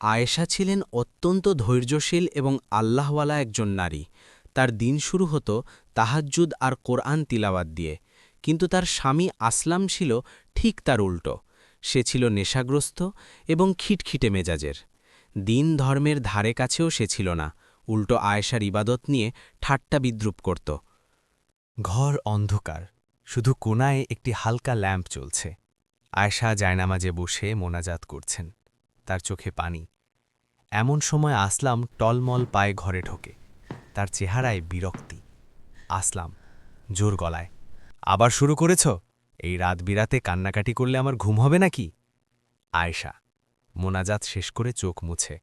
আয়েশা ছিলেন অত্যন্ত ধৈর্যশীল এবং আল্লাহওয়ালা একজন নারী। তার দিন শুরু হতো তাহাজ্জুদ আর কোরআন তিলাওয়াত দিয়ে। কিন্তু তার স্বামী আসলাম ছিল ঠিক তার উল্টো। সে ছিল নেশাগ্রস্ত এবং খিটখিটে মেজাজের। দিন ধর্মের ধারে কাছেও সে ছিল না, উল্টো আয়েশার ইবাদত নিয়ে ঠাট্টা বিদ্রুপ করত। ঘর অন্ধকার, শুধু কোনায় একটি হালকা ল্যাম্প চলছে। আয়েশা জায়নামাজে বসে মোনাজাত করছেন, তার চোখে পানি। এমন সময় আসলাম টলমল পায়ে ঘরে ঢোকে, তার চেহারায় বিরক্তি। আসলাম জোর গলায়, আবার শুরু করেছ? এই রাত বিরাতে কান্নাকাটি করলে আমার ঘুম হবে নাকি? আয়েশা মোনাজাত শেষ করে চোখ মুছে,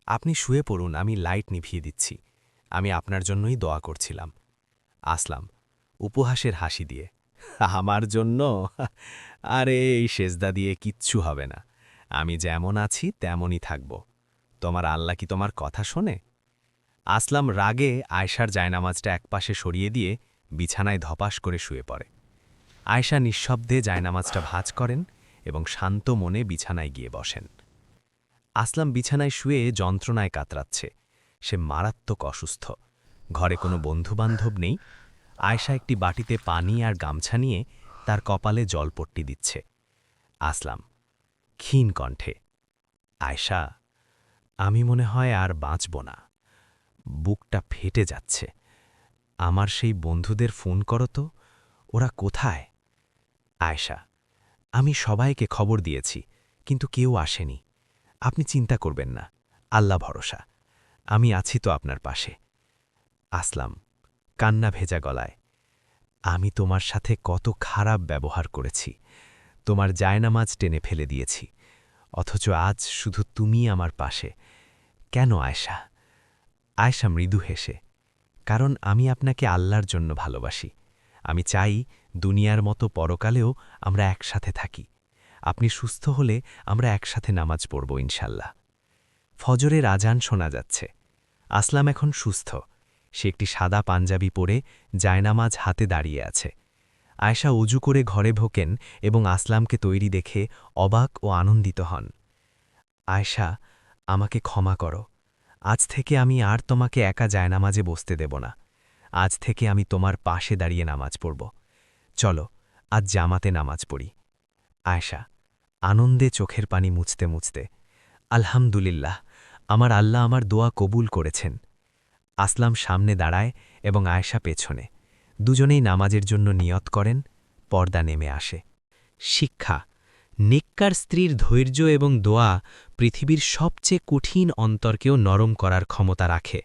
আপনি শুয়ে পড়ুন, আমি লাইট নিভিয়ে দিচ্ছি। আমি আপনার জন্যই দোয়া করছিলাম। আসলাম উপহাসের হাসি দিয়ে, আমার জন্য? আরে এই সেজদা দিয়ে কিচ্ছু হবে না। আমি যেমন আছি তেমনই থাকব। তোমার আল্লাহ কি তোমার কথা শোনে? আসলাম রাগে আয়েশার জায়নামাজটা একপাশে সরিয়ে দিয়ে বিছানায় ধপাস করে শুয়ে পড়ে। আয়েশা নিঃশব্দে জায়নামাজটা ভাঁজ করেন এবং শান্ত মনে বিছানায় গিয়ে বসেন। আসলাম বিছানায় শুয়ে যন্ত্রণায় কাতরাচ্ছে। সে মারাত্মক অসুস্থ। ঘরে কোনো বন্ধুবান্ধব নেই। আয়েশা একটি বাটিতে পানি আর গামছা নিয়ে তার কপালে জলপট্টি দিচ্ছে। আসলাম ক্ষীণ কণ্ঠে, আয়েশা, আমি মনে হয় আর বাঁচব না। বুকটা ফেটে যাচ্ছে। আমার সেই বন্ধুদের ফোন করো তো, ওরা কোথায়? আয়েশা, আমি সবাইকে খবর দিয়েছি, কিন্তু কেউ আসেনি। আপনি চিন্তা করবেন না, আল্লাহ ভরসা, আমি আছি তো আপনার পাশে। আসলাম কান্না ভেজা গলায়, আমি তোমার সাথে কত খারাপ ব্যবহার করেছি। তোমার জায়নামাজ টেনে ফেলে দিয়েছি, অথচ আজ শুধু তুমি আমার পাশে। কেন আয়েশা? আয়েশা মৃদু হেসে, কারণ আমি আপনাকে আল্লাহর জন্য ভালোবাসি। আমি চাই দুনিয়ার মতো পরকালেও আমরা একসাথে থাকি। আপনি সুস্থ হলে আমরা একসাথে নামাজ পড়ব ইনশাল্লাহ। ফজরের আজান শোনা যাচ্ছে। আসলাম এখন সুস্থ। সে একটি সাদা পাঞ্জাবি পরে জায়নামাজ হাতে দাঁড়িয়ে আছে। আয়েশা অজু করে ঘরে ঢোকেন এবং আসলামকে তৈরি দেখে অবাক ও আনন্দিত হন। আয়েশা, আমাকে ক্ষমা করো। আজ থেকে আমি আর তোমাকে একা জায়নামাজে বসতে দেব না। আজ থেকে আমি তোমার পাশে দাঁড়িয়ে নামাজ পড়ব। চলো আজ জামাতে নামাজ পড়ি। আয়েশা আনন্দে চোখের পানি মুছতে মুছতে, আলহামদুলিল্লাহ, আমার আল্লাহ আমার দোয়া কবুল করেছেন। আসলাম সামনে দাঁড়ায় এবং আয়েশা পেছনে। দুজনেই নামাজের জন্য নিয়ত করেন। পর্দা নেমে আসে। শিক্ষা: নেককার স্ত্রীর ধৈর্য এবং দোয়া পৃথিবীর সবচেয়ে কঠিন অন্তরকেও নরম করার ক্ষমতা রাখে।